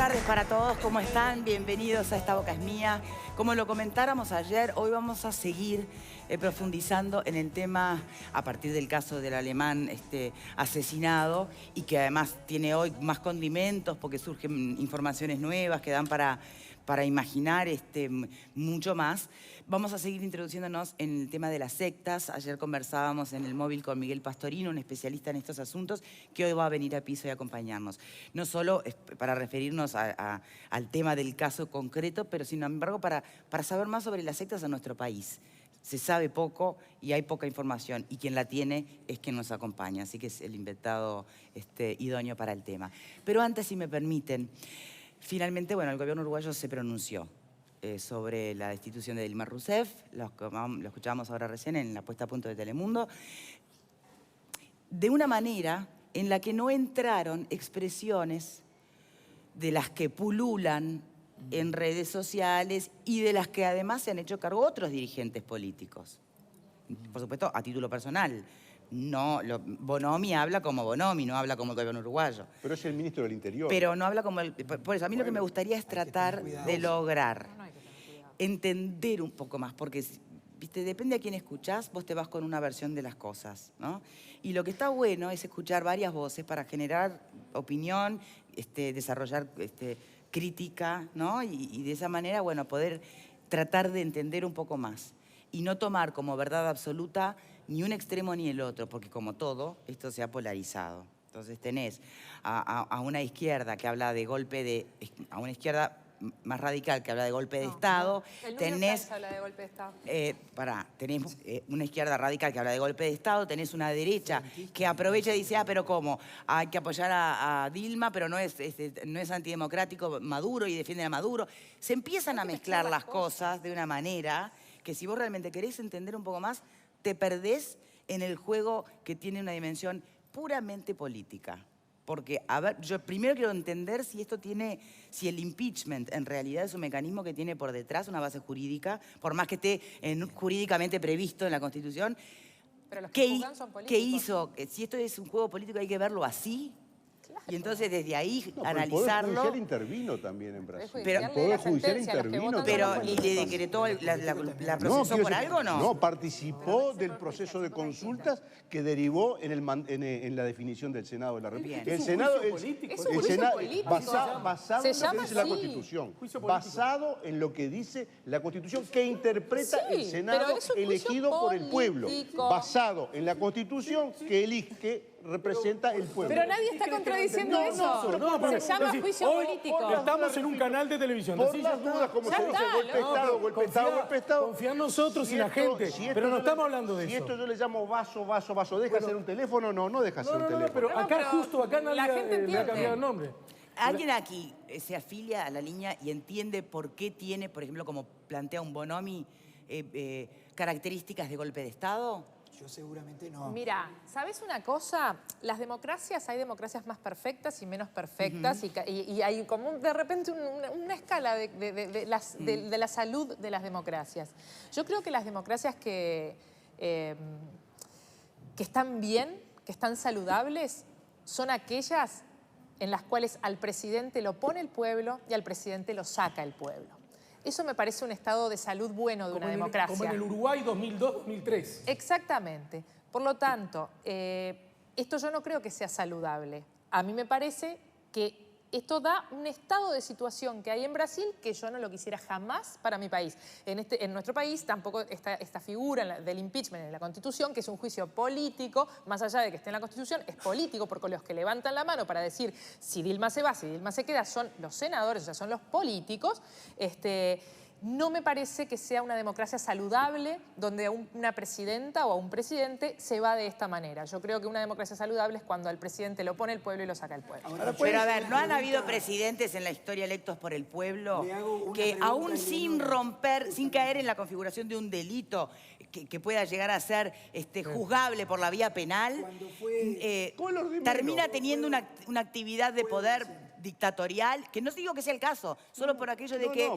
tardes para todos, ¿cómo están? Bienvenidos a Esta Boca es Mía. Como lo comentáramos ayer, hoy vamos a seguir profundizando en el tema a partir del caso del alemán asesinado y que además tiene hoy más condimentos porque surgen informaciones nuevas que dan para imaginar mucho más. Vamos a seguir introduciéndonos en el tema de las sectas. Ayer conversábamos en el móvil con Miguel Pastorino, un especialista en estos asuntos, que hoy va a venir a piso y acompañarnos. No solo para referirnos al tema del caso concreto, pero sin embargo para saber más sobre las sectas en nuestro país. Se sabe poco y hay poca información, y quien la tiene es quien nos acompaña, así que es el invitado idóneo para el tema. Pero antes, si me permiten, finalmente, bueno, el gobierno uruguayo se pronunció sobre la destitución de Dilma Rousseff. Lo escuchábamos ahora recién en la puesta a punto de Telemundo, de una manera en la que no entraron expresiones de las que pululan en redes sociales y de las que además se han hecho cargo otros dirigentes políticos. Por supuesto, a título personal. No, Bonomi habla como Bonomi, no habla como el gobierno uruguayo. Pero es el ministro del Interior. Pero no habla como el... Por eso, a mí lo que me gustaría es tratar de lograr entender un poco más, porque, viste, depende a quién escuchás, vos te vas con una versión de las cosas, ¿no? Y lo que está bueno es escuchar varias voces para generar opinión, desarrollar crítica, ¿no? Y de esa manera, bueno, poder tratar de entender un poco más. Y no tomar como verdad absoluta ni un extremo ni el otro, porque como todo, esto se ha polarizado. Entonces tenés a una izquierda que habla de golpe de... a una izquierda más radical que habla de golpe de Estado. El tenés, habla de golpe de Estado. Tenés una izquierda radical que habla de golpe de Estado, tenés una derecha que aprovecha y dice, pero ¿cómo? Hay que apoyar a Dilma, pero no es antidemocrático Maduro y defiende a Maduro. Se empiezan a mezclar las cosas de una manera que si vos realmente querés entender un poco más, te perdés en el juego que tiene una dimensión puramente política. Porque, a ver, yo primero quiero entender si si el impeachment en realidad es un mecanismo que tiene por detrás una base jurídica, por más que esté jurídicamente previsto en la Constitución. Pero los que juzgan son políticos. ¿Qué hizo? Si esto es un juego político, hay que verlo así. Claro. Y entonces desde ahí analizarlo. El Poder Judicial intervino también en Brasil. El Poder Judicial intervino. Pero, ¿y le decretó la procesó por algo o no? No, participó del proceso de consultas que derivó en la definición del Senado de la República. El Senado basado en lo que dice la Constitución. Basado en lo que dice la Constitución que interpreta el Senado elegido por el pueblo. Basado en la Constitución que representa el pueblo. Pero nadie está contradiciendo eso. Se llama juicio político. Estamos en un canal de televisión. Por las dudas, como se dice, golpe de Estado. Confía en nosotros y la gente. Pero no estamos hablando de eso. Si esto yo le llamo vaso. ¿Deja hacer un teléfono? No deja hacer un teléfono. Pero acá nadie le ha cambiado el nombre. ¿Alguien aquí se afilia a la línea y entiende por qué tiene, por ejemplo, como plantea un Bonomi, características de golpe de Estado? Yo seguramente no. Mira, ¿sabes una cosa? Las democracias, hay democracias más perfectas y menos perfectas, y hay como de repente una escala de la salud de las democracias. Yo creo que las democracias que están bien, que están saludables, son aquellas en las cuales al presidente lo pone el pueblo y al presidente lo saca el pueblo. Eso me parece un estado de salud bueno de una democracia. Como en el Uruguay 2002-2003. Exactamente. Por lo tanto, esto yo no creo que sea saludable. A mí me parece que esto da un estado de situación que hay en Brasil que yo no lo quisiera jamás para mi país. En nuestro país tampoco está esta figura del impeachment en la Constitución, que es un juicio político, más allá de que esté en la Constitución, es político, porque los que levantan la mano para decir si Dilma se va, si Dilma se queda, son los senadores, o sea, son los políticos. No me parece que sea una democracia saludable donde a una presidenta o a un presidente se va de esta manera. Yo creo que una democracia saludable es cuando al presidente lo pone el pueblo y lo saca el pueblo. Pero a ver, ¿no han habido presidentes en la historia electos por el pueblo que aún sin caer en la configuración de un delito que pueda llegar a ser juzgable por la vía penal, termina teniendo una actividad de poder dictatorial, que no digo que sea el caso, solo por aquello de que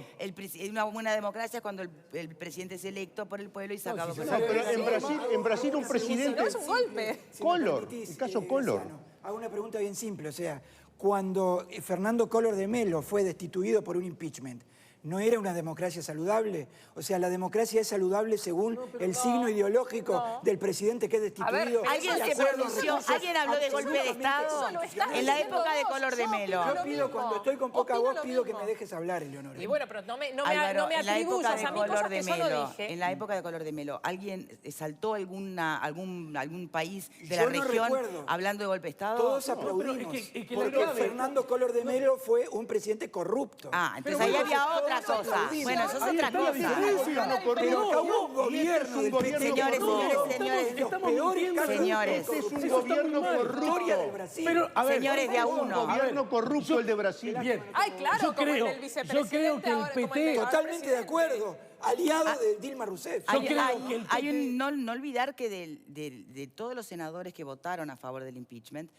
una buena democracia es cuando el presidente es electo por el pueblo y sacado por el pueblo. Pero en Brasil un presidente... No es un golpe. Collor, el caso Collor. Hago una pregunta bien simple, o sea, cuando Fernando Collor de Mello fue destituido por un impeachment, ¿no era una democracia saludable? O sea, la democracia es saludable según el signo ideológico del presidente que es destituido. ¿Alguien se pronunció? ¿Alguien habló de golpe de Estado? En la época de Collor de Mello. Yo pido, cuando estoy con poca voz, pido que me dejes hablar, Eleonora. Y bueno, pero no me atribuyas a mí cosas que yo no dije. En la época de Collor de Mello, ¿alguien saltó algún país de la región hablando de golpe de Estado? Todos aplaudimos, porque Fernando Collor de Mello fue un presidente corrupto. Ah, entonces ahí había otra cosa. Bueno, eso es otra cosa. Pero acá hubo un gobierno del PT. Señores, Este es un gobierno corrupto. Señores, de a uno. Un gobierno corrupto el de Brasil. Bien. Ay, claro, yo como creo, el vicepresidente. yo creo que el ahora, como PT... Totalmente de acuerdo. Aliado de Dilma Rousseff. No olvidar que de todos los senadores que votaron a favor del impeachment,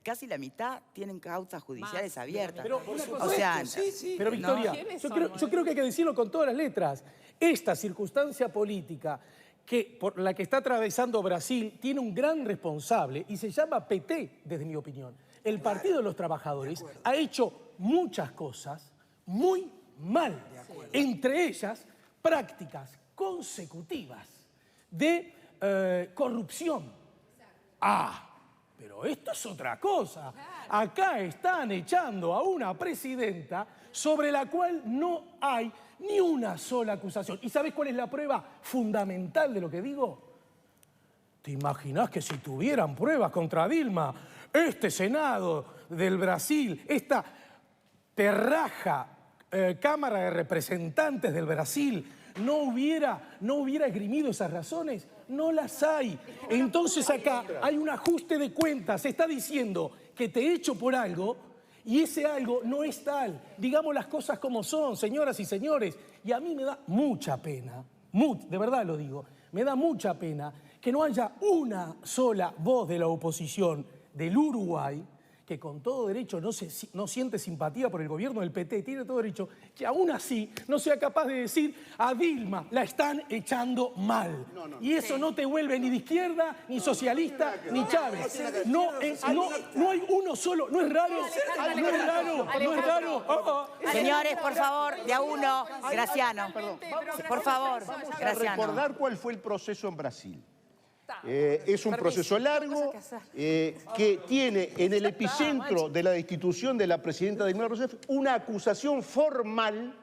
casi la mitad tienen causas judiciales abiertas. Pero, pero Victoria, yo creo que hay que decirlo con todas las letras. Esta circunstancia política por la que está atravesando Brasil tiene un gran responsable y se llama PT, desde mi opinión. El Partido de los Trabajadores ha hecho muchas cosas muy mal, entre ellas prácticas consecutivas de corrupción. Pero esto es otra cosa. Acá están echando a una presidenta sobre la cual no hay ni una sola acusación. ¿Y sabés cuál es la prueba fundamental de lo que digo? ¿Te imaginás que si tuvieran pruebas contra Dilma, este Senado del Brasil, esta terraja Cámara de Representantes del Brasil, no hubiera esgrimido esas razones? No las hay. Entonces acá hay un ajuste de cuentas. Se está diciendo que te echo por algo y ese algo no es tal. Digamos las cosas como son, señoras y señores. Y a mí me da mucha pena, de verdad lo digo, me da mucha pena que no haya una sola voz de la oposición del Uruguay que con todo derecho no siente simpatía por el gobierno del PT, tiene todo derecho, que aún así no sea capaz de decir a Dilma la están echando mal. Y eso no te vuelve ni de izquierda, ni socialista, ni Chávez. No hay uno solo, no es raro, no es raro. Señores, por favor, de a uno, Graciano. Por favor, Graciano. Recordar cuál fue el proceso en Brasil. Es un proceso largo que tiene en el epicentro de la destitución de la presidenta Dilma Rousseff una acusación formal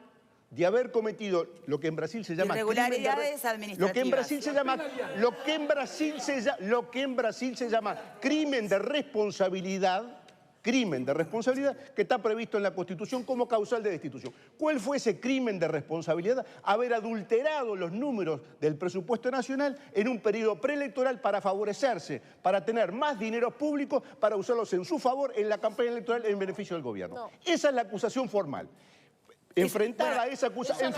de haber cometido lo que en Brasil se llama irregularidades administrativas. Lo que en Brasil se llama crimen de responsabilidad. Crimen de responsabilidad que está previsto en la Constitución como causal de destitución. ¿Cuál fue ese crimen de responsabilidad? Haber adulterado los números del presupuesto nacional en un periodo preelectoral para favorecerse, para tener más dinero público, para usarlos en su favor en la campaña electoral en beneficio del gobierno. Esa es la acusación formal. Enfrentada a esa acusación,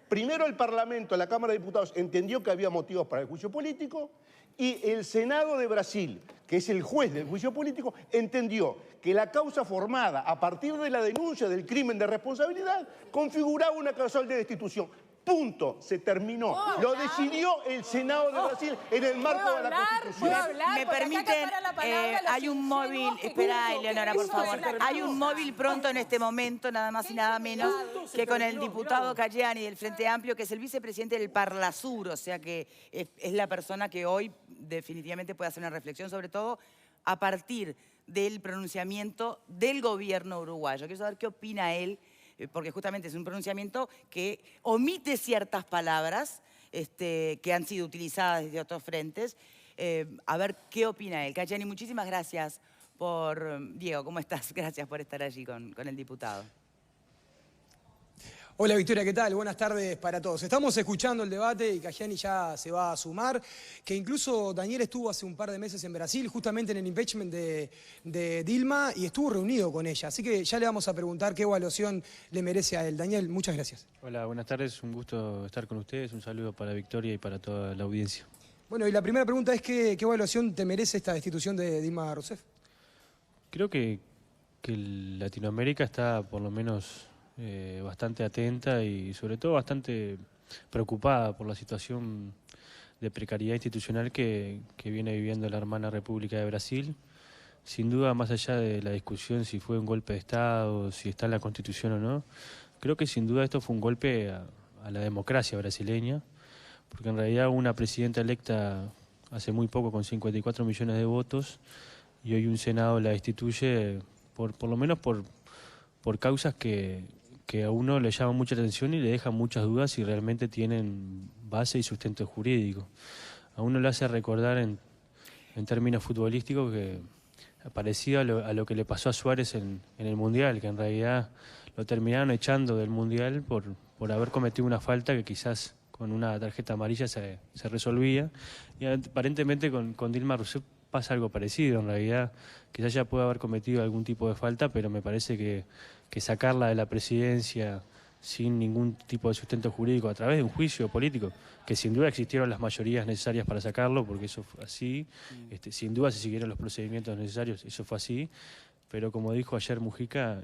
primero el Parlamento, la Cámara de Diputados, entendió que había motivos para el juicio político y el Senado de Brasil, que es el juez del juicio político, entendió que la causa formada a partir de la denuncia del crimen de responsabilidad configuraba una causal de destitución. Punto. Se terminó. Lo decidió el Senado de Brasil en el marco de la Constitución. Me permiten, hay un móvil, espera Eleonora, por favor. Hay un móvil pronto en este momento, nada más y nada menos, que con el diputado Cayani del Frente Amplio, que es el vicepresidente del Parlasur, o sea que es la persona que hoy definitivamente puede hacer una reflexión, sobre todo a partir del pronunciamiento del gobierno uruguayo. Quiero saber qué opina él, porque justamente es un pronunciamiento que omite ciertas palabras que han sido utilizadas desde otros frentes. A ver qué opina él. Cayani, muchísimas gracias por... Diego, ¿cómo estás? Gracias por estar allí con el diputado. Hola Victoria, ¿qué tal? Buenas tardes para todos. Estamos escuchando el debate y Cayani ya se va a sumar, que incluso Daniel estuvo hace un par de meses en Brasil, justamente en el impeachment de Dilma, y estuvo reunido con ella. Así que ya le vamos a preguntar qué evaluación le merece a él. Daniel, muchas gracias. Hola, buenas tardes, un gusto estar con ustedes, un saludo para Victoria y para toda la audiencia. Bueno, y la primera pregunta es ¿qué evaluación te merece esta destitución de Dilma Rousseff? Creo que Latinoamérica está por lo menos bastante atenta y sobre todo bastante preocupada por la situación precariedad institucional que viene viviendo la hermana República de Brasil. Sin duda, más allá de la discusión si fue un golpe de Estado, si está en la Constitución o no, creo que sin duda esto fue un golpe a la democracia brasileña, porque en realidad una presidenta electa hace muy poco con 54 millones de votos y hoy un Senado la destituye por lo menos por causas que a uno le llaman mucha atención y le dejan muchas dudas si realmente tienen base y sustento jurídico. A uno le hace recordar en términos futbolísticos que parecido a lo que le pasó a Suárez en el Mundial, que en realidad lo terminaron echando del Mundial por haber cometido una falta que quizás con una tarjeta amarilla se resolvía. Y aparentemente con Dilma Rousseff pasa algo parecido. En realidad quizás ya puede haber cometido algún tipo de falta, pero me parece que sacarla de la presidencia sin ningún tipo de sustento jurídico a través de un juicio político, que sin duda existieron las mayorías necesarias para sacarlo, porque eso fue así, sin duda se siguieron los procedimientos necesarios, eso fue así, pero como dijo ayer Mujica,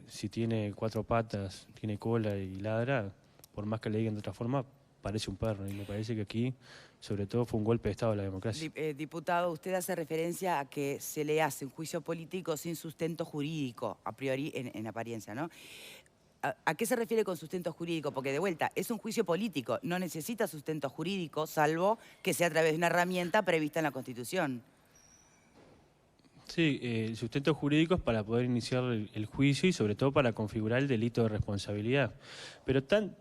si tiene 4 patas, tiene cola y ladra, por más que le digan de otra forma, parece un perro, y me parece que aquí, sobre todo, fue un golpe de Estado a la democracia. Diputado, usted hace referencia a que se le hace un juicio político sin sustento jurídico, a priori en apariencia, ¿no? ¿A qué se refiere con sustento jurídico? Porque de vuelta, es un juicio político, no necesita sustento jurídico, salvo que sea a través de una herramienta prevista en la Constitución. Sí, el sustento jurídico es para poder iniciar el juicio y sobre todo para configurar el delito de responsabilidad. Pero tal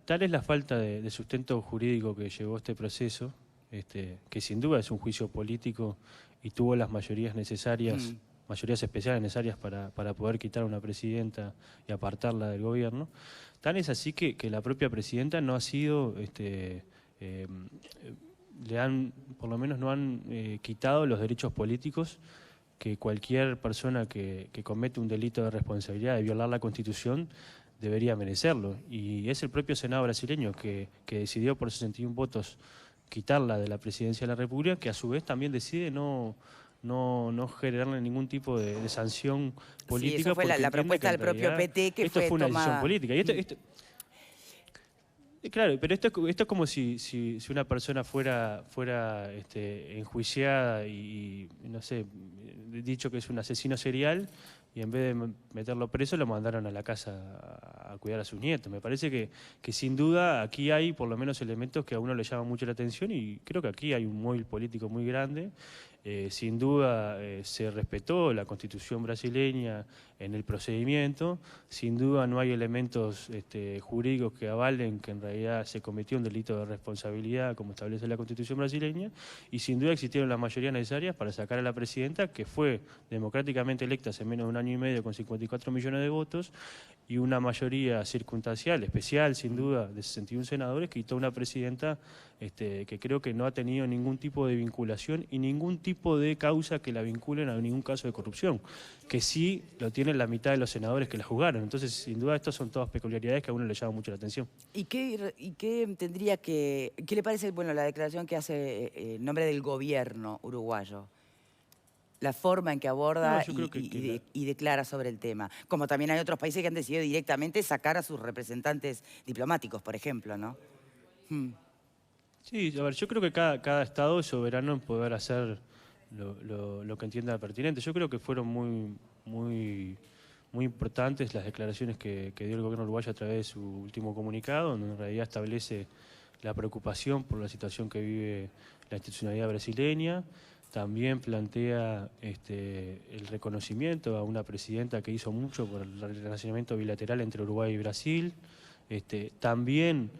es la falta de sustento jurídico que llevó este proceso, que sin duda es un juicio político y tuvo las mayorías necesarias, mayorías especiales necesarias para poder quitar a una presidenta y apartarla del gobierno. Tan es así que la propia presidenta no ha sido, por lo menos no han quitado los derechos políticos que cualquier persona que comete un delito de responsabilidad de violar la Constitución debería merecerlo. Y es el propio Senado brasileño que decidió por 61 votos quitarla de la presidencia de la República, que a su vez también decide no generarle ningún tipo de sanción política. Sí, eso fue la propuesta del propio PT que esto fue fue una tomada. decisión política. Y claro, pero esto es como si una persona fuera enjuiciada y, no sé, dicho que es un asesino serial y en vez de meterlo preso lo mandaron a la casa a cuidar a sus nietos. Me parece que sin duda aquí hay por lo menos elementos que a uno le llaman mucho la atención y creo que aquí hay un móvil político muy grande. Sin duda se respetó la Constitución brasileña en el procedimiento, sin duda no hay elementos jurídicos que avalen que en realidad se cometió un delito de responsabilidad como establece la Constitución brasileña y sin duda existieron las mayorías necesarias para sacar a la presidenta que fue democráticamente electa hace menos de 1 año y medio con 54 millones de votos y una mayoría circunstancial, especial sin duda, de 61 senadores, quitó una presidenta que creo que no ha tenido ningún tipo de vinculación y ningún tipo de causa que la vinculen a ningún caso de corrupción, que sí lo tienen la mitad de los senadores que la juzgaron. Entonces, sin duda, estas son todas peculiaridades que a uno le llaman mucho la atención. ¿Y qué le parece, bueno, la declaración que hace en nombre del gobierno uruguayo? La forma en que aborda y declara sobre el tema. Como también hay otros países que han decidido directamente sacar a sus representantes diplomáticos, por ejemplo, ¿no? Sí, a ver, yo creo que cada Estado es soberano en poder hacer lo que entienda pertinente. Yo creo que fueron muy importantes las declaraciones que dio el gobierno uruguayo a través de su último comunicado, donde en realidad establece la preocupación por la situación que vive la institucionalidad brasileña. También plantea el reconocimiento a una presidenta que hizo mucho por el relacionamiento bilateral entre Uruguay y Brasil. También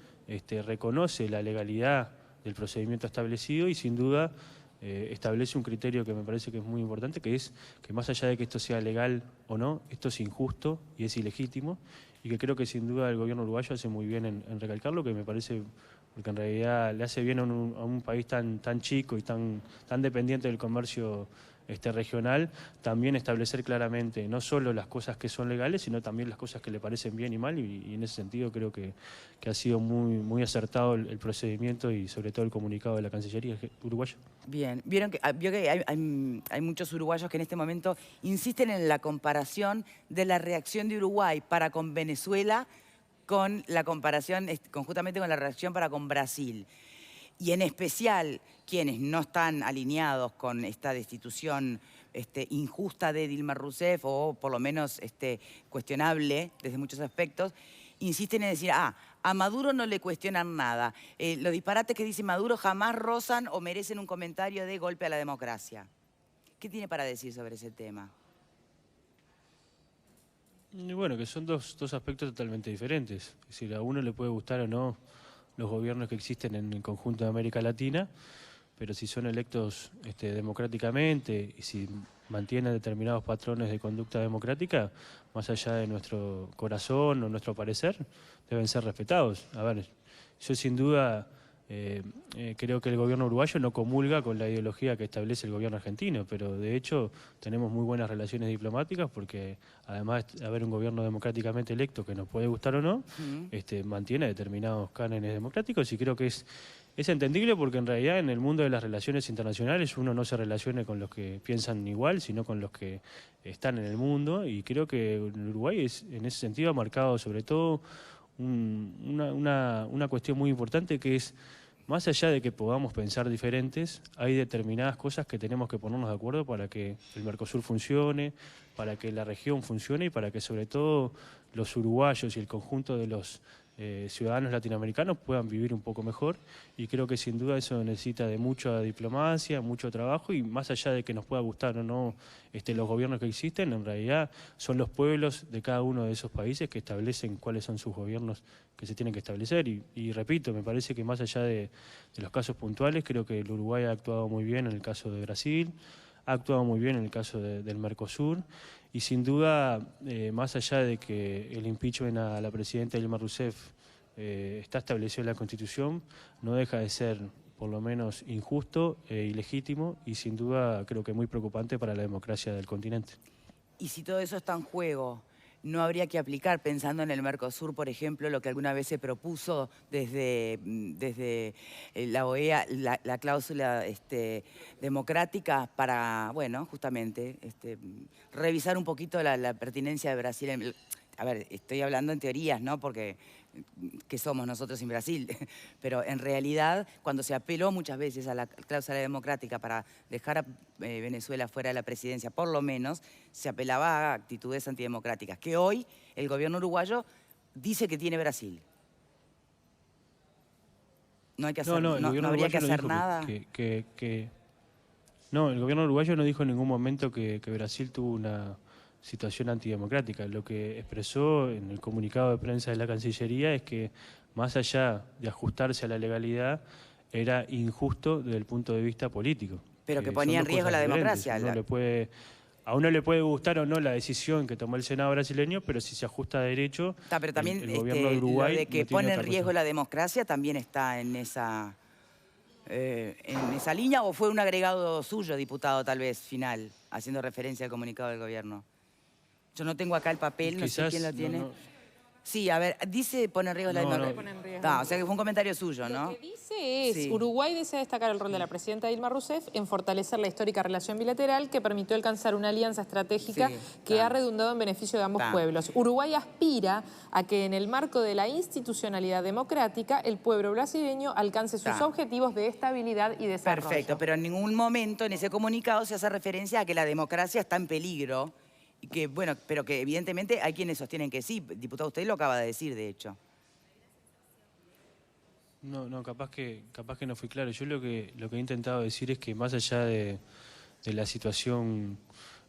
reconoce la legalidad del procedimiento establecido y sin duda establece un criterio que me parece que es muy importante, que es que más allá de que esto sea legal o no, esto es injusto y es ilegítimo y que creo que sin duda el gobierno uruguayo hace muy bien en recalcarlo, que me parece, porque en realidad le hace bien a un país tan chico y tan dependiente del comercio regional, también establecer claramente no solo las cosas que son legales, sino también las cosas que le parecen bien y mal, y en ese sentido creo que ha sido muy acertado el procedimiento y sobre todo el comunicado de la Cancillería uruguaya. Bien, vio que hay muchos uruguayos que en este momento insisten en la comparación de la reacción de Uruguay para con Venezuela con la comparación, conjuntamente con la reacción para con Brasil. y en especial quienes no están alineados con esta destitución injusta de Dilma Rousseff, o por lo menos cuestionable desde muchos aspectos, insisten en decir, a Maduro no le cuestionan nada. Los disparates que dice Maduro jamás rozan o merecen un comentario de golpe a la democracia. ¿Qué tiene para decir sobre ese tema? Y bueno, que son dos aspectos totalmente diferentes. Es decir, a uno le puede gustar o no los gobiernos que existen en el conjunto de América Latina, pero si son electos democráticamente y si mantienen determinados patrones de conducta democrática, más allá de nuestro corazón o nuestro parecer, deben ser respetados. A ver, yo sin duda creo que el gobierno uruguayo no comulga con la ideología que establece el gobierno argentino, pero de hecho tenemos muy buenas relaciones diplomáticas porque además de haber un gobierno democráticamente electo que nos puede gustar o no, mantiene determinados cánones democráticos, y creo que es entendible porque en realidad en el mundo de las relaciones internacionales uno no se relaciona con los que piensan igual, sino con los que están en el mundo, y creo que el Uruguay en ese sentido ha marcado sobre todo una cuestión muy importante, que es, más allá de que podamos pensar diferentes, hay determinadas cosas que tenemos que ponernos de acuerdo para que el Mercosur funcione, para que la región funcione y para que sobre todo los uruguayos y el conjunto de los ciudadanos latinoamericanos puedan vivir un poco mejor, y creo que sin duda eso necesita de mucha diplomacia, mucho trabajo, y más allá de que nos pueda gustar o no los gobiernos que existen, en realidad son los pueblos de cada uno de esos países que establecen cuáles son sus gobiernos que se tienen que establecer, y repito, me parece que más allá de los casos puntuales, creo que el Uruguay ha actuado muy bien en el caso de Brasil, ha actuado muy bien en el caso del Mercosur, y sin duda, más allá de que el impeachment a la presidenta Dilma Rousseff está establecido en la Constitución, no deja de ser por lo menos injusto e ilegítimo, y sin duda creo que muy preocupante para la democracia del continente. Y si todo eso está en juego, ¿no habría que aplicar, pensando en el Mercosur, por ejemplo, lo que alguna vez se propuso desde la OEA, la cláusula democrática para, bueno, justamente revisar un poquito la pertinencia de Brasil? A ver, estoy hablando en teorías, ¿no? Porque ¿qué somos nosotros en Brasil? Pero en realidad, cuando se apeló muchas veces a la cláusula democrática para dejar a Venezuela fuera de la presidencia, por lo menos, se apelaba a actitudes antidemocráticas, que hoy el gobierno uruguayo dice que tiene Brasil. No hay que hacer, no habría que hacer nada. No, el gobierno uruguayo no dijo en ningún momento que Brasil tuvo una situación antidemocrática. Lo que expresó en el comunicado de prensa de la Cancillería es que, más allá de ajustarse a la legalidad, era injusto desde el punto de vista político. Pero que ponía en riesgo la democracia. A uno le puede gustar o no la decisión que tomó el Senado brasileño, pero si se ajusta a derecho, pero también el gobierno de Uruguay lo de que pone en riesgo la democracia también está en esa línea, ¿o fue un agregado suyo, diputado, tal vez, final, haciendo referencia al comunicado del gobierno? Yo no tengo acá el papel, no sé quién lo tiene. Sí, a ver, dice pone en riesgo la democracia. O sea que fue un comentario suyo, ¿no? Lo que dice es, Uruguay desea destacar el rol de la presidenta Dilma Rousseff en fortalecer la histórica relación bilateral que permitió alcanzar una alianza estratégica que ha redundado en beneficio de ambos pueblos. Uruguay aspira a que en el marco de la institucionalidad democrática el pueblo brasileño alcance sus objetivos de estabilidad y desarrollo. Perfecto, pero en ningún momento en ese comunicado se hace referencia a que la democracia está en peligro. Y que, bueno, pero que evidentemente hay quienes sostienen que sí. Diputado, usted lo acaba de decir, de hecho. No, capaz que no fui claro. Yo lo que he intentado decir es que más allá de la situación,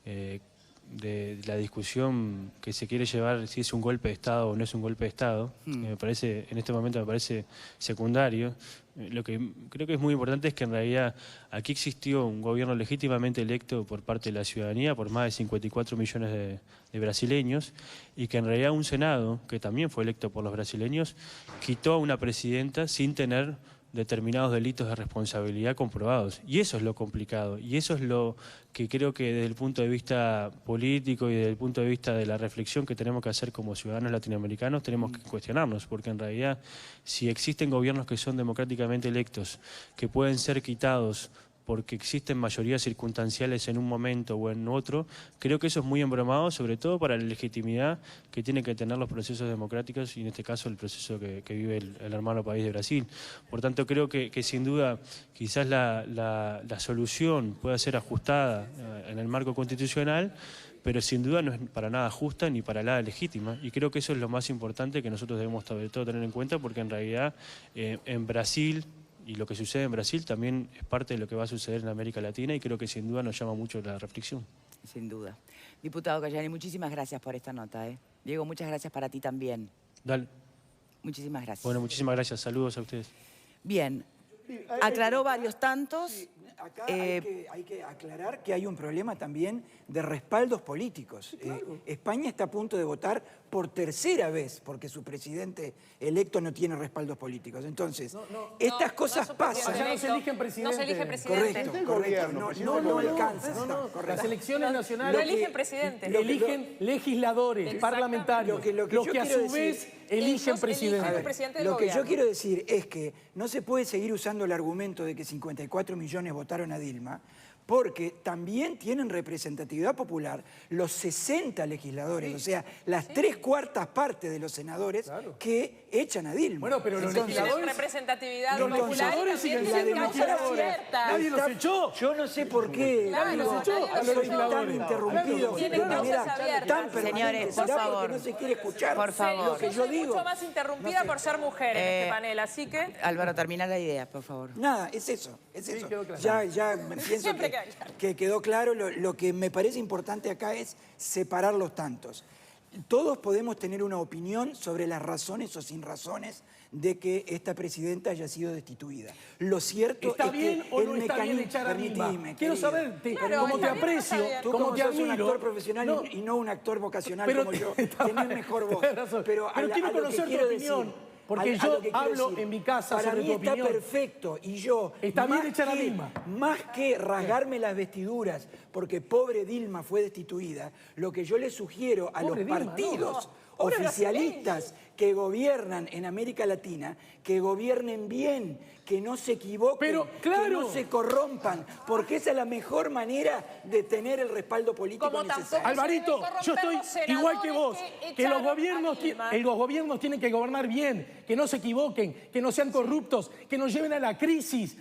de la discusión que se quiere llevar, si es un golpe de Estado o no es un golpe de Estado, me parece, en este momento me parece secundario. Lo que creo que es muy importante es que en realidad aquí existió un gobierno legítimamente electo por parte de la ciudadanía, por más de 54 millones de brasileños, y que en realidad un Senado, que también fue electo por los brasileños, quitó a una presidenta sin tener determinados delitos de responsabilidad comprobados. Y eso es lo complicado, y eso es lo que creo que desde el punto de vista político y desde el punto de vista de la reflexión que tenemos que hacer como ciudadanos latinoamericanos, tenemos que cuestionarnos, porque en realidad si existen gobiernos que son democráticamente electos, que pueden ser quitados porque existen mayorías circunstanciales en un momento o en otro, creo que eso es muy embromado, sobre todo para la legitimidad que tienen que tener los procesos democráticos y en este caso el proceso que vive el hermano país de Brasil. Por tanto, creo que sin duda quizás la solución pueda ser ajustada en el marco constitucional, pero sin duda no es para nada justa ni para nada legítima. Y creo que eso es lo más importante que nosotros debemos sobre todo tener en cuenta, porque en realidad en Brasil, y lo que sucede en Brasil también es parte de lo que va a suceder en América Latina y creo que sin duda nos llama mucho la reflexión. Sin duda. Diputado Cayani, muchísimas gracias por esta nota. Diego, muchas gracias para ti también. Dale. Muchísimas gracias. Bueno, muchísimas gracias. Saludos a ustedes. Bien. Aclaró varios tantos. Sí, acá hay que aclarar que hay un problema también de respaldos políticos. Sí, claro. España está a punto de votar por tercera vez porque su presidente electo no tiene respaldos políticos. Entonces, estas cosas pasan. Allá no se eligen presidentes. No se elige presidente. Correcto. No alcanza. Las elecciones nacionales no eligen presidente. Eligen legisladores, parlamentarios, los que a su vez eligen presidente. Lo que yo quiero decir es que no se puede seguir usando el argumento de que 54 millones votaron a Dilma, porque también tienen representatividad popular los 60 legisladores, o sea, las 3/4 partes de los senadores que echan a Dilma. Bueno, pero los legisladores... representatividad los popular legisladores siguen siendo legisladores. Nadie los echó. Yo no sé por qué soy tan interrumpido de manera tan permanente. Señores, por favor. No se quiere escuchar por favor. lo que yo digo. Mucho más interrumpida por ser mujer en este panel, así que... Álvaro, termina la idea, por favor. Nada, es eso. Sí, quedó claro. Ya pienso que quedó claro. Lo que me parece importante acá es separar los tantos. Todos podemos tener una opinión sobre las razones o sin razones de que esta presidenta haya sido destituida. Lo cierto ¿Está es bien que o el no está bien mecanismo... echar a Dilma? Permitime, Quiero querido. saber, Claro, cómo te está bien, aprecio, está bien. Tú cómo como te sos un admiro. actor profesional y no un actor vocacional pero como yo, está tenés bien, mejor voz. tenés razón. Pero quiero conocer tu opinión. Porque yo hablo en mi casa sobre tu opinión. Para mí está perfecto y yo... Está bien echar a Dilma. Más que rasgarme las vestiduras porque pobre Dilma fue destituida, lo que yo le sugiero a los partidos oficialistas que gobiernan en América Latina, que gobiernen bien, que no se equivoquen, que no se corrompan, porque esa es la mejor manera de tener el respaldo político necesario. Alvarito, yo estoy igual que vos, que los gobiernos tienen que gobernar bien, que no se equivoquen, que no sean corruptos, que nos lleven a la crisis,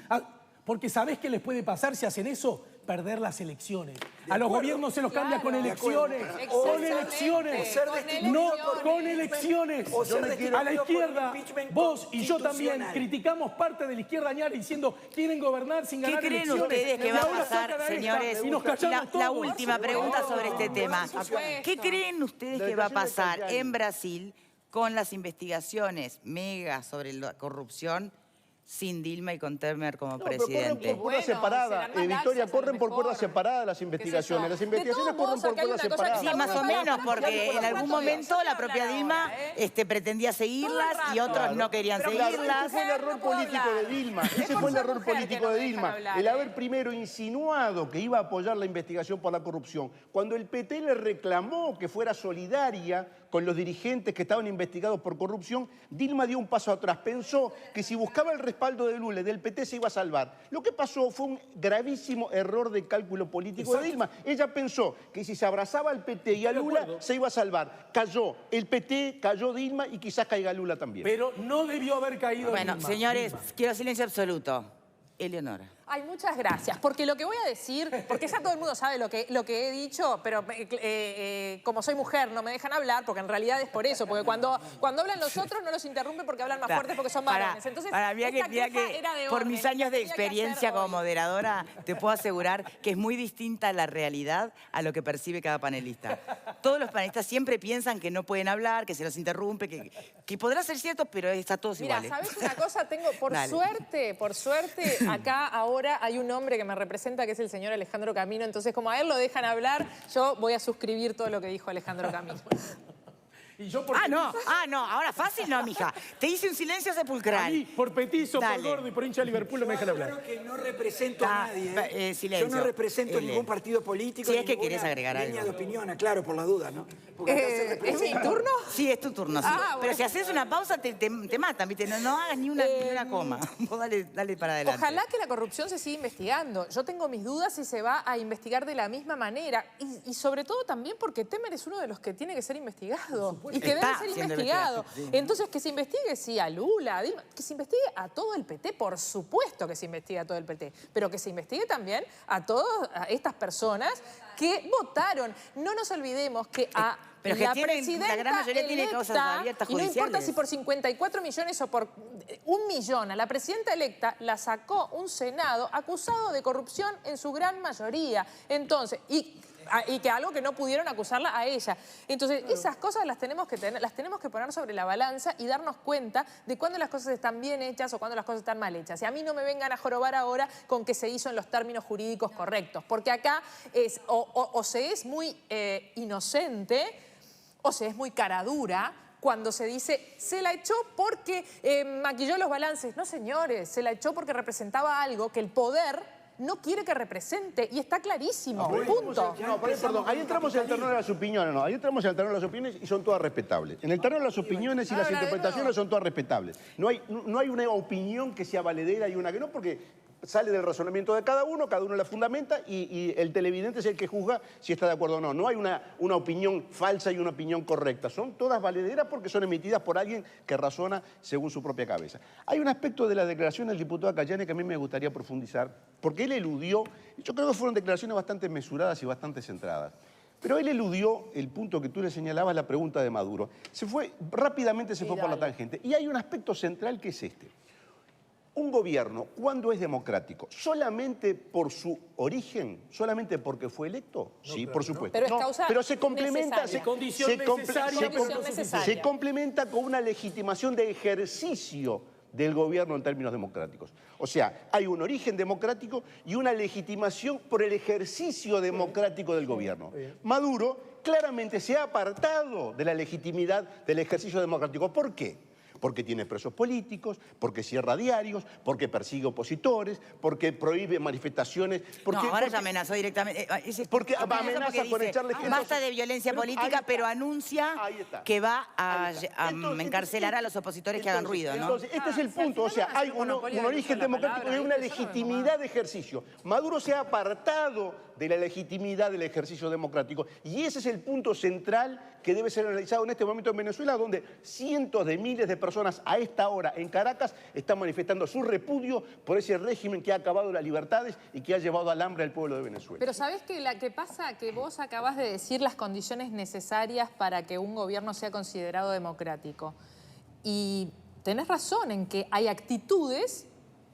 porque ¿sabés qué les puede pasar si hacen eso? Perder las elecciones. A los gobiernos se los cambia con elecciones. Con elecciones. No con elecciones. A la izquierda, vos y yo también criticamos parte de la izquierda añada diciendo quieren gobernar sin ganar elecciones. ¿Qué creen ustedes que va a pasar, señores? La última pregunta sobre este tema. ¿Qué creen ustedes que va a pasar en Brasil con las investigaciones mega sobre la corrupción sin Dilma y con Temer como presidente? Por cuerda separada, Victoria, corren por cuerda separada las investigaciones. Las investigaciones corren por cuerda separada. Sí, más o menos, porque en algún momento la propia Dilma pretendía seguirlas y otros no querían seguirlas. Ese fue el error político de Dilma. Ese fue el error político de Dilma. El haber primero insinuado que iba a apoyar la investigación por la corrupción. Cuando el PT le reclamó que fuera solidaria con los dirigentes que estaban investigados por corrupción, Dilma dio un paso atrás. Pensó que si buscaba el respaldo de Lula y del PT se iba a salvar. Lo que pasó fue un gravísimo error de cálculo político de Dilma. Ella pensó que si se abrazaba al PT y a Lula se iba a salvar. Cayó el PT, cayó Dilma y quizás caiga Lula también. Pero no debió haber caído Bueno, Dilma. señores, quiero silencio absoluto. Eleonora. Ay, muchas gracias, porque lo que voy a decir, porque ya todo el mundo sabe lo que he dicho, pero como soy mujer no me dejan hablar, porque en realidad es por eso, porque cuando hablan los otros no los interrumpen porque hablan más fuertes porque son varones. Entonces, para mí que por mis años de experiencia como moderadora, te puedo asegurar que es muy distinta la realidad a lo que percibe cada panelista. Todos los panelistas siempre piensan que no pueden hablar, que se los interrumpe, que podrá ser cierto, pero está todos iguales. Mira, ¿sabes una cosa? Tengo, por suerte, acá ahora hay un hombre que me representa, que es el señor Alejandro Camino. Entonces, como a él lo dejan hablar, yo voy a suscribir todo lo que dijo Alejandro Camino. Y yo por no, ahora fácil no, mija. Te hice un silencio sepulcral. A mí, por petizo, Dale. por gordo y por hincha de Liverpool no me dejan hablar. Yo creo que no represento a nadie. Silencio. Yo no represento ningún partido político. Si es que querés agregar línea algo. de opinión, claro, por la duda, ¿no? Porque acá se ¿Es representa. mi turno? Sí, es tu turno. Sí. Bueno. Pero si haces una pausa, te matan, ¿viste? No hagas ni una coma. Vos dale para adelante. Ojalá que la corrupción se siga investigando. Yo tengo mis dudas si se va a investigar de la misma manera. Y sobre todo también porque Temer es uno de los que tiene que ser investigado. Y que Está debe ser siendo investigado. investigado, sí. Entonces, que se investigue, sí, a Lula, a Dilma, que se investigue a todo el PT, por supuesto que se investigue a todo el PT, pero que se investigue también a todas estas personas que votaron. No nos olvidemos que pero que la la gran mayoría tiene causas abiertas y no judiciales. importa si por 54 millones o por 1 millón, a la presidenta electa la sacó un Senado acusado de corrupción en su gran mayoría. Entonces, y que algo que no pudieron acusarla a ella. Entonces, esas cosas las tenemos que poner sobre la balanza y darnos cuenta de cuándo las cosas están bien hechas o cuándo las cosas están mal hechas. Y a mí no me vengan a jorobar ahora con que se hizo en los términos jurídicos correctos, porque acá es o se es muy inocente o se es muy caradura cuando se dice, se la echó porque maquilló los balances. No, señores, se la echó porque representaba algo que el poder no quiere que represente, y está clarísimo, punto. Perdón, ahí entramos en el terreno de las opiniones, ahí entramos en el terreno de las opiniones y son todas respetables. En el terreno de las opiniones y las interpretaciones son todas respetables. No hay una opinión que sea valedera y una que no, porque sale del razonamiento de cada uno la fundamenta y el televidente es el que juzga si está de acuerdo o no. No hay una opinión falsa y una opinión correcta. Son todas valederas porque son emitidas por alguien que razona según su propia cabeza. Hay un aspecto de la declaración del diputado Cayane que a mí me gustaría profundizar, porque él eludió, yo creo que fueron declaraciones bastante mesuradas y bastante centradas, pero él eludió el punto que tú le señalabas, la pregunta de Maduro. Rápidamente se fue por la tangente. Y hay un aspecto central que es este. Un gobierno, ¿cuándo es democrático? ¿Solamente por su origen? ¿Solamente porque fue electo? Sí, por supuesto. Pero es causa pero se complementa, necesaria. se complementa con una legitimación de ejercicio del gobierno en términos democráticos. O sea, hay un origen democrático y una legitimación por el ejercicio democrático del gobierno. Maduro claramente se ha apartado de la legitimidad del ejercicio democrático. ¿Por qué? Porque tiene presos políticos, porque cierra diarios, porque persigue opositores, porque prohíbe manifestaciones. Ahora ya amenazó directamente. Porque amenaza con echarle gente. Basta de violencia política, pero anuncia que va a encarcelar a los opositores que hagan ruido, ¿no? Entonces, este es el punto. O sea, hay un origen democrático y una legitimidad de ejercicio. Maduro se ha apartado de la legitimidad del ejercicio democrático. Y ese es el punto central que debe ser analizado en este momento en Venezuela, donde cientos de miles de personas a esta hora en Caracas están manifestando su repudio por ese régimen que ha acabado las libertades y que ha llevado al hambre al pueblo de Venezuela. Pero ¿sabés qué pasa? Que vos acabás de decir las condiciones necesarias para que un gobierno sea considerado democrático. Y tenés razón en que hay actitudes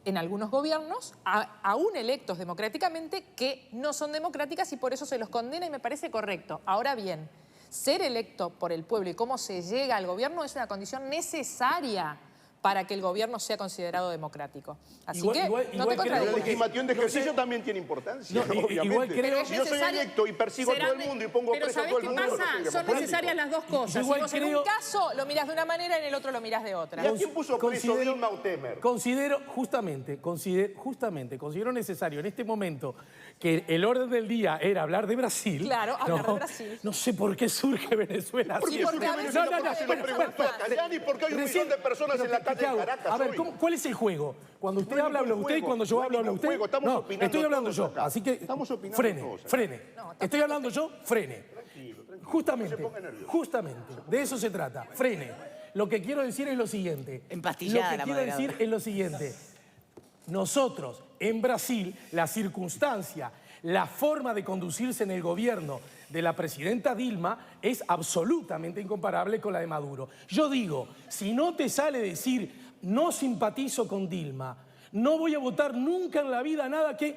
en algunos gobiernos, aún electos democráticamente, que no son democráticas y por eso se los condena y me parece correcto. Ahora bien, ser electo por el pueblo y cómo se llega al gobierno es una condición necesaria para que el gobierno sea considerado democrático. Así no te contradigo. La legitimación de ejercicio también tiene importancia, obviamente. Si yo soy electo y persigo a todo el mundo y pongo preso a todo el mundo... Pero ¿sabés qué pasa? Son necesarias las dos cosas. Si vos en un caso lo mirás de una manera y en el otro lo mirás de otra. ¿Y a quién puso preso Dilma o Temer? Considero necesario en este momento que el orden del día era hablar de Brasil. Claro, hablar de Brasil. No sé por qué surge Venezuela. ¿Por qué surge Venezuela? Porque se lo preguntó a Cayani, porque hay un millón de personas en la calle de Caracas. A ver, ¿cuál es el juego? Cuando usted habla usted y cuando yo hablo usted. No, estoy hablando yo. Así que frene. Estoy hablando yo, frene. Justamente, de eso se trata. Frene. Lo que quiero decir es lo siguiente. Empastillada la moderadora. Lo que quiero decir es lo siguiente. Nosotros, en Brasil, la circunstancia, la forma de conducirse en el gobierno de la presidenta Dilma es absolutamente incomparable con la de Maduro. Yo digo, si no te sale decir no simpatizo con Dilma, No voy a votar nunca en la vida nada que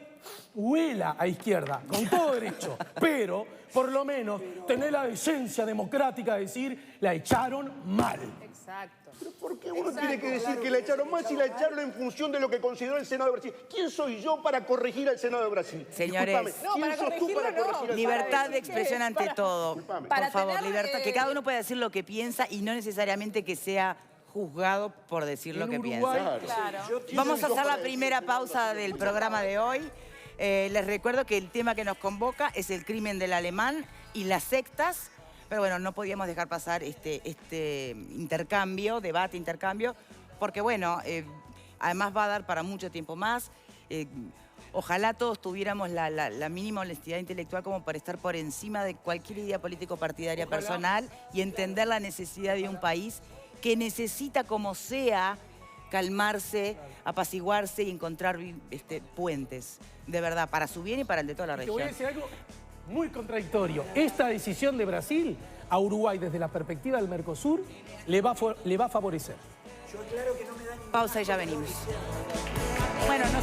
huela a izquierda, con todo derecho. Pero, por lo menos, tener la decencia democrática de decir, la echaron mal. Exacto. ¿Pero por qué uno tiene que decir que la echaron mal si la echaron en función de lo que consideró el Senado de Brasil? ¿Quién soy yo para corregir al Senado de Brasil? Señores, discúlpame, ¿quién sos tú para corregir al libertad de expresión ante todo. Por favor, libertad. Que cada uno pueda decir lo que piensa y no necesariamente que sea juzgado por decir lo que piensa. Claro. Vamos a hacer la primera pausa del programa de hoy. Les recuerdo que el tema que nos convoca es el crimen del alemán y las sectas. Pero bueno, no podíamos dejar pasar este intercambio, intercambio, porque bueno, además va a dar para mucho tiempo más. Ojalá todos tuviéramos la mínima honestidad intelectual como para estar por encima de cualquier idea político-partidaria personal y entender la necesidad de un país que necesita como sea calmarse, apaciguarse y encontrar puentes, de verdad, para su bien y para el de toda la región. Te voy a decir algo muy contradictorio. Esta decisión de Brasil a Uruguay desde la perspectiva del Mercosur le va a favorecer. Pausa y ya venimos. Bueno, no